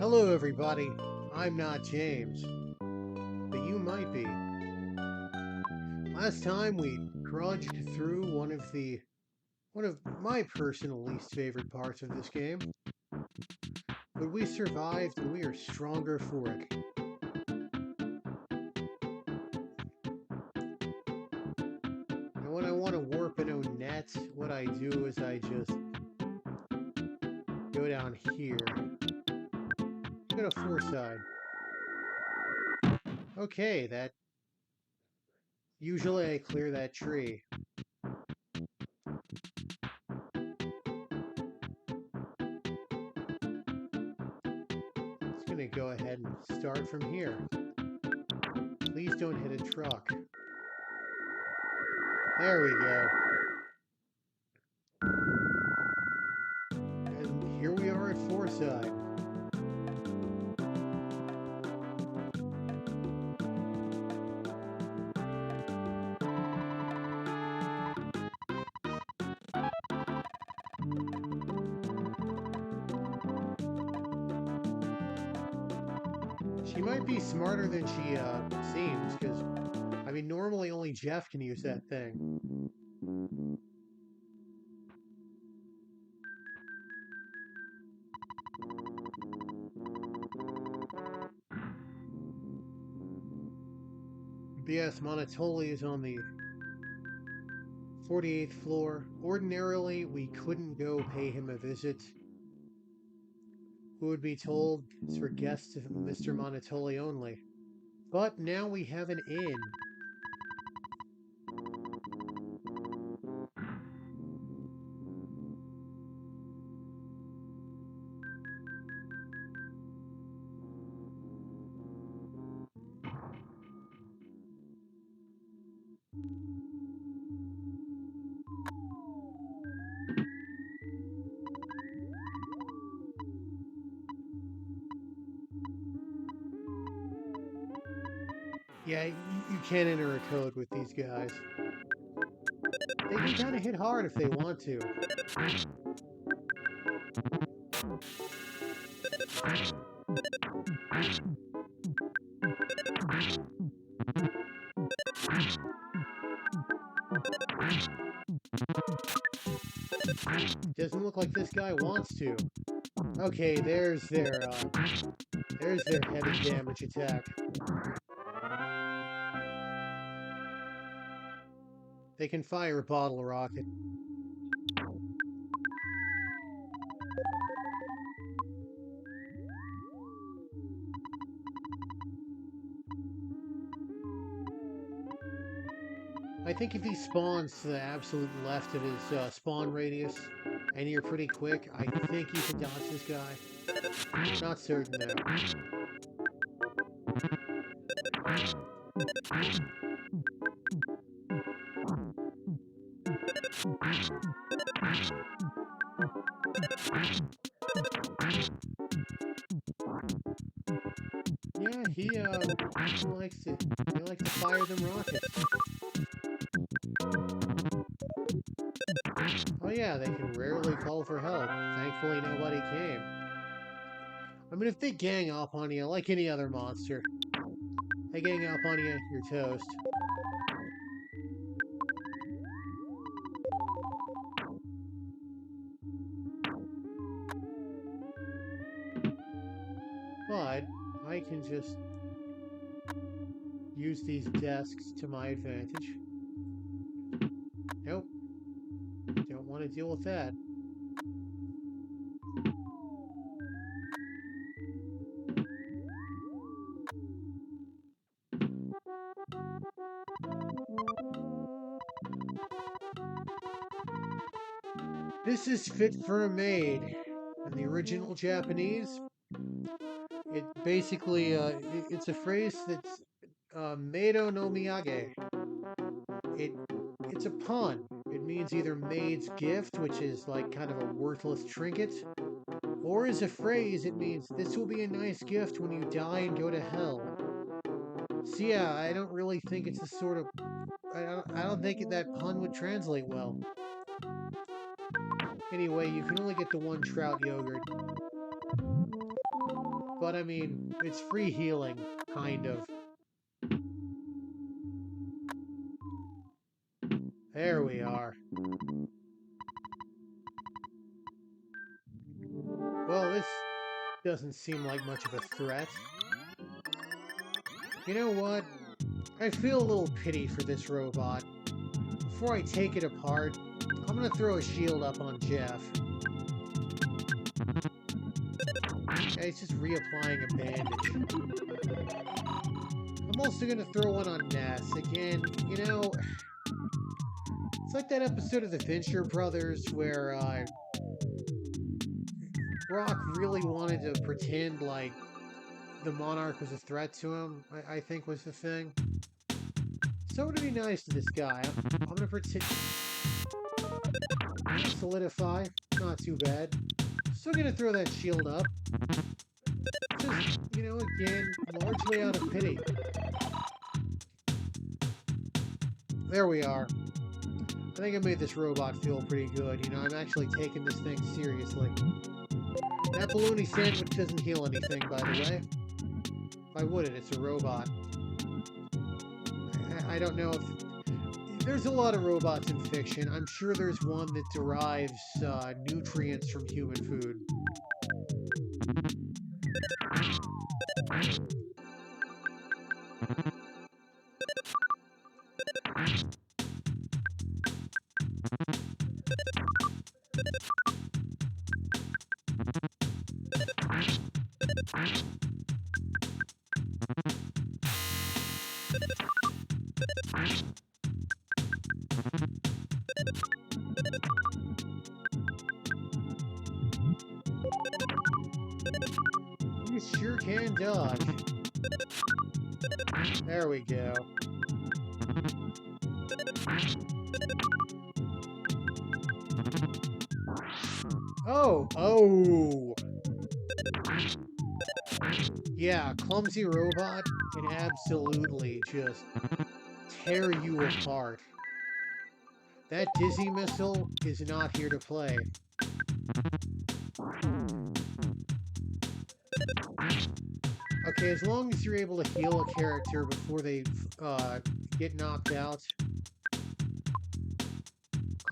Hello, everybody. I'm not James, but you might be. Last time we trudged through one of my personal least favorite parts of this game, but we survived and we are stronger for it. And when I want to warp an own net, what I do is I just go down here. Go to Foreside. Okay, that usually I clear that tree. It's gonna go ahead and start from here. Please don't hit a truck. There we go. And here we are at Foreside. She might be smarter than she seems, because, I mean, normally only Jeff can use that thing. BS Monotoli is on the 48th floor. Ordinarily, we couldn't go pay him a visit. We would be told it's for guests of Mr. Monotoli only. But now we have an inn. Yeah, you can't enter a code with these guys. They can kind of hit hard if they want to. Doesn't look like this guy wants to. Okay, there's their heavy damage attack. They can fire a bottle rocket. I think if he spawns to the absolute left of his spawn radius, and you're pretty quick, I think you can dodge this guy. Not certain though. Yeah, he likes to fire them rockets. Oh yeah, they can rarely call for help. Thankfully nobody came. I mean, if they gang up on you like any other monster, they gang up on you, you're toast. But I can just use these desks to my advantage. Nope. Don't want to deal with that. This is fit for a maid. In the original Japanese, it basically, it's a phrase that's Meido no Miyage. It, it's a pun. It means either maid's gift, which is like kind of a worthless trinket, or as a phrase, it means this will be a nice gift when you die and go to hell. So yeah, I don't really think it's the sort of I don't think that pun would translate well. Anyway, you can only get the one trout yogurt. But I mean, it's free healing, kind of. There we are. Well, this doesn't seem like much of a threat. You know what? I feel a little pity for this robot. Before I take it apart, I'm gonna throw a shield up on Jeff. Yeah, he's just reapplying a bandage. I'm also gonna throw one on Ness. Again, you know, it's like that episode of the Venture Brothers where Brock really wanted to pretend like the Monarch was a threat to him, I think was the thing. So I'm gonna be nice to this guy. I'm gonna pretend... Solidify. Not too bad. Still gonna throw that shield up. Just, you know, again, largely out of pity. There we are. I think I made this robot feel pretty good. You know, I'm actually taking this thing seriously. That bologna sandwich doesn't heal anything, by the way. Why would it? It's a robot. I don't know if... There's a lot of robots in fiction. I'm sure there's one that derives nutrients from human food. You sure can dodge. There we go. Oh! Yeah, clumsy robot can absolutely just tear you apart. That dizzy missile is not here to play. Okay, as long as you're able to heal a character before they get knocked out,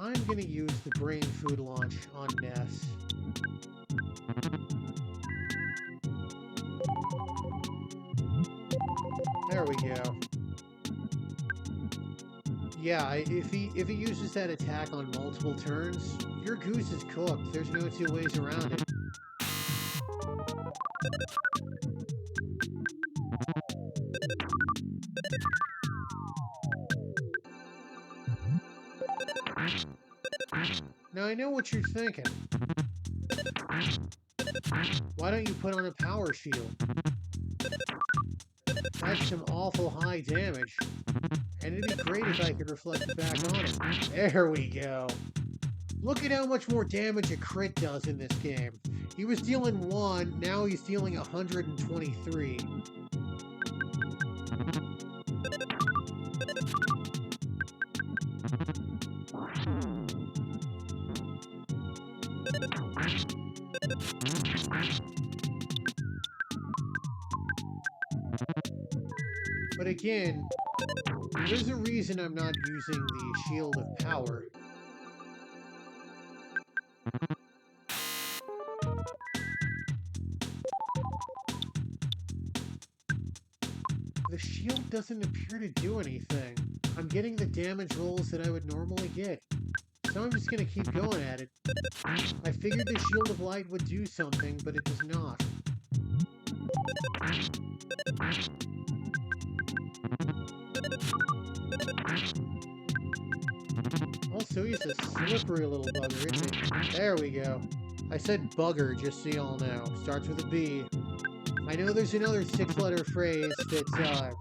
I'm gonna use the brain food launch on Ness. There we go. Yeah, if he uses that attack on multiple turns, your goose is cooked. There's no two ways around it. Now I know what you're thinking. Why don't you put on a power shield? That's some awful high damage. And it'd be great if I could reflect it back on it. There we go. Look at how much more damage a crit does in this game. He was dealing 1, now he's dealing 123. But again, there's a reason I'm not using the Shield of Power. The shield doesn't appear to do anything. I'm getting the damage rolls that I would normally get. So I'm just gonna keep going at it. I figured the Shield of Light would do something, but it does not. Also, he's a slippery little bugger, isn't he? There we go. I said bugger, just so y'all know. Starts with a B. I know there's another 6-letter phrase that,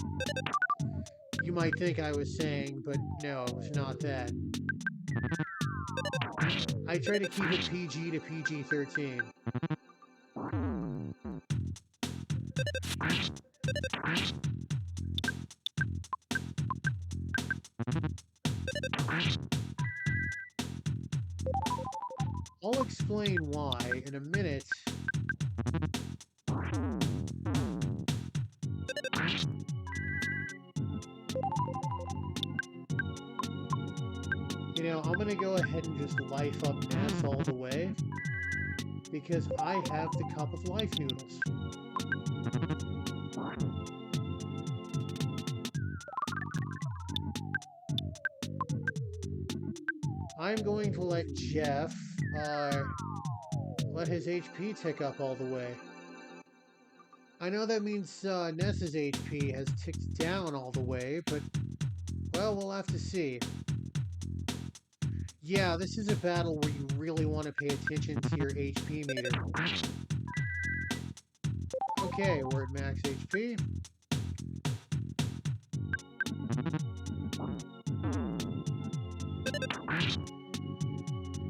you might think I was saying, but no, it was not that. I try to keep it PG to PG-13. I'll explain why in a minute. Now, I'm gonna go ahead and just life up Ness all the way, because I have the cup of life noodles. I'm going to let Jeff, let his HP tick up all the way. I know that means Ness's HP has ticked down all the way, but, well, we'll have to see. Yeah, this is a battle where you really want to pay attention to your HP meter. Okay, we're at max HP.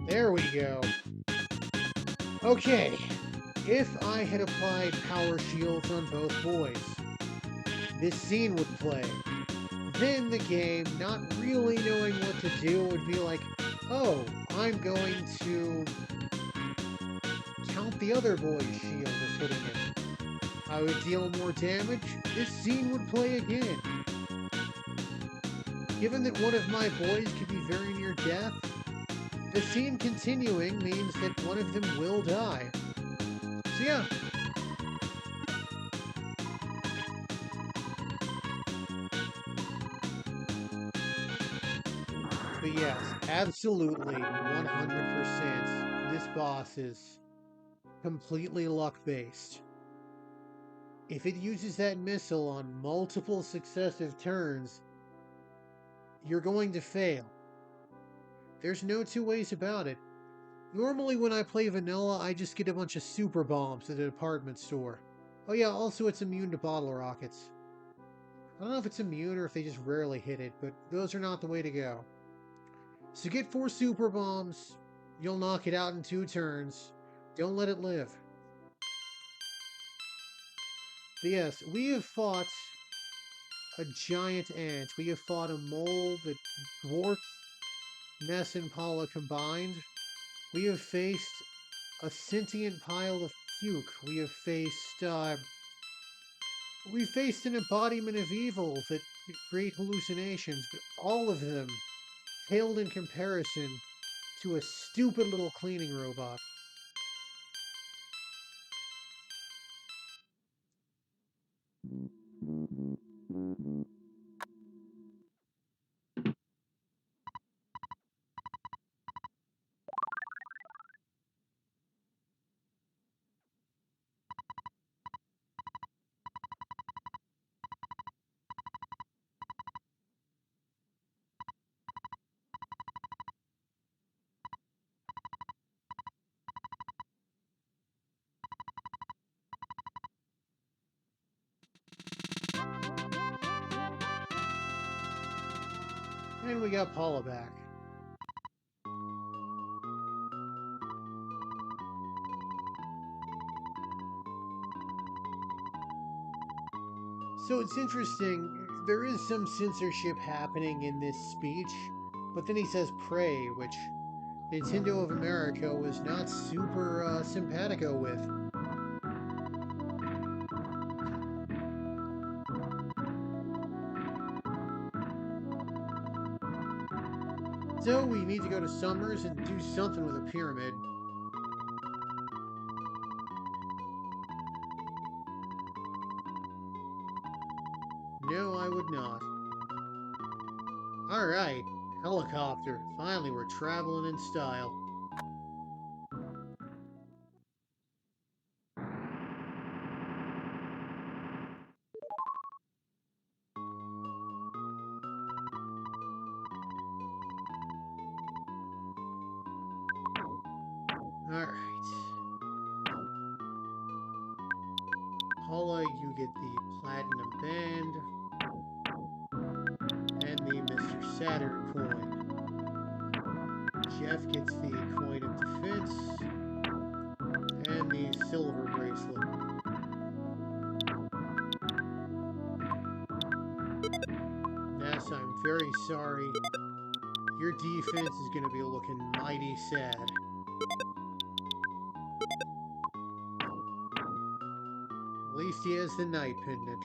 There we go. Okay, if I had applied power shields on both boys, this scene would play. Then the game, not really knowing what to do, would be like, oh, I'm going to count the other boy's shield as hitting him. I would deal more damage, this scene would play again. Given that one of my boys could be very near death, the scene continuing means that one of them will die. So yeah. But yes, absolutely, 100%, this boss is completely luck-based. If it uses that missile on multiple successive turns, you're going to fail. There's no two ways about it. Normally when I play vanilla, I just get a bunch of super bombs at a department store. Oh yeah, also it's immune to bottle rockets. I don't know if it's immune or if they just rarely hit it, but those are not the way to go. So get 4 super bombs, you'll knock it out in 2 turns. Don't let it live. But yes, we have fought a giant ant. We have fought a mole that dwarfs Ness and Paula combined. We have faced a sentient pile of puke. We faced an embodiment of evil that create hallucinations, but all of them paled in comparison to a stupid little cleaning robot. And we got Paula back. So it's interesting, there is some censorship happening in this speech, but then he says pray, which Nintendo of America was not super simpatico with. So we need to go to Summers and do something with a pyramid. No, I would not. Alright, helicopter. Finally, we're traveling in style. Alright. Paula, you get the Platinum Band. And the Mr. Saturn coin. Jeff gets the coin of defense. And the silver bracelet. Ness, I'm very sorry. Your defense is going to be looking mighty sad. At least he has the night pendant.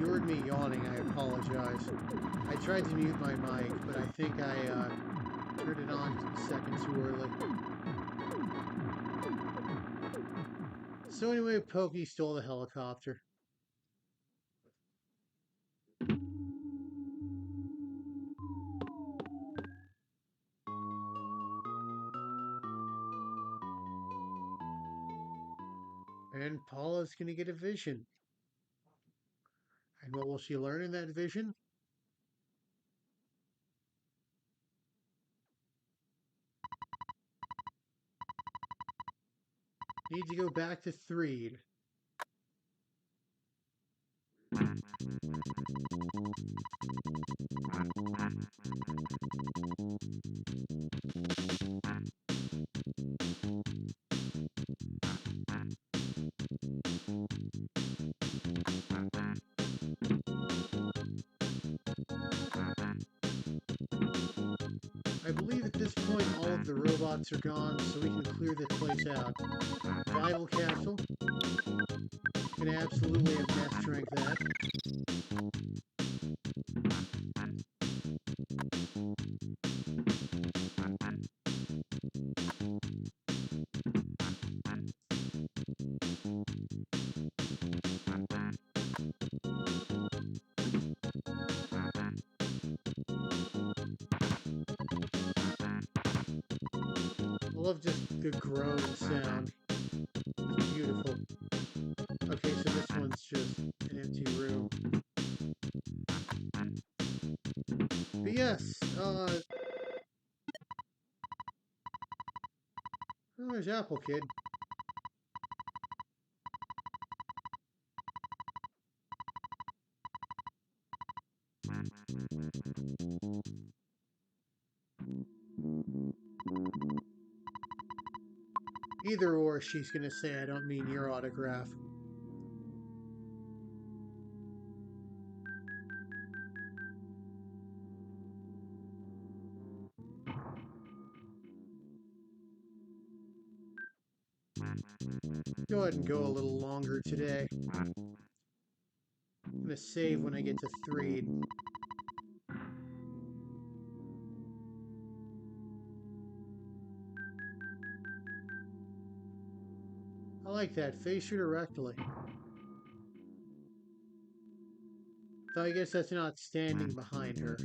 you heard me yawning, I apologize. I tried to mute my mic, but I think I turned it on a second too early. So anyway, Pokey stole the helicopter. And Paula's going to get a vision. And what will she learn in that vision? Need to go back to Threed. I believe at this point all of the robots are gone, so we can clear this place out. Vital capsule. Can absolutely have mass strength that. I love just the groan sound. It's beautiful. Okay, so this one's just an empty room. But yes, oh, there's Apple Kid. Either or, she's gonna say, I don't mean your autograph. Go ahead and go a little longer today. I'm gonna save when I get to 3. I like that. Face her directly. So I guess that's not standing behind her.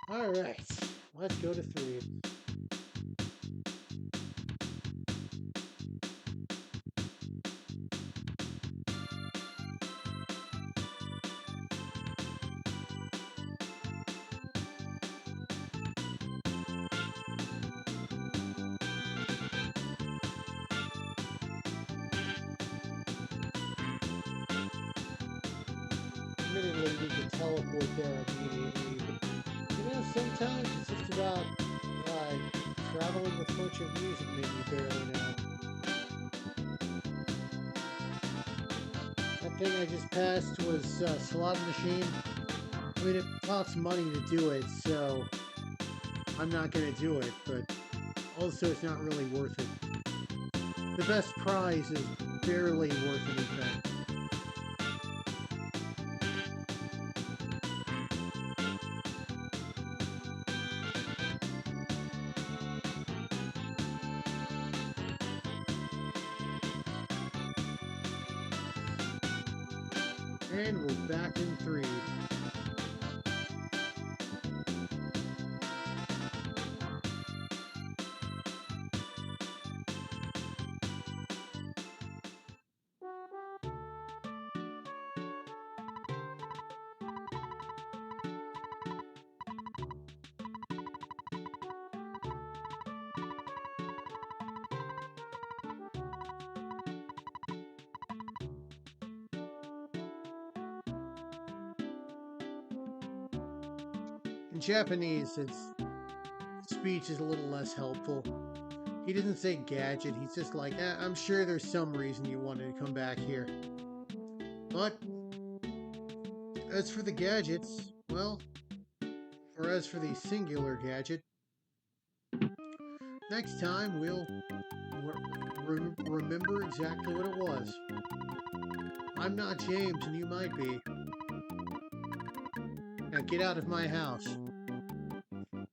Alright, let's go to 3. Admittedly, we can teleport there immediately, but you know, sometimes it's just about traveling with a bunch of music maybe you barely know. That thing I just passed was slot machine. I mean, it costs money to do it, so I'm not going to do it, but also it's not really worth it. The best prize is barely worth anything. And we're back in 3. In Japanese, his speech is a little less helpful. He doesn't say gadget, he's just like, I'm sure there's some reason you wanted to come back here. But, as for the gadgets, well, or as for the singular gadget, Next time, we'll remember exactly what it was. I'm not James, and you might be. Now get out of my house.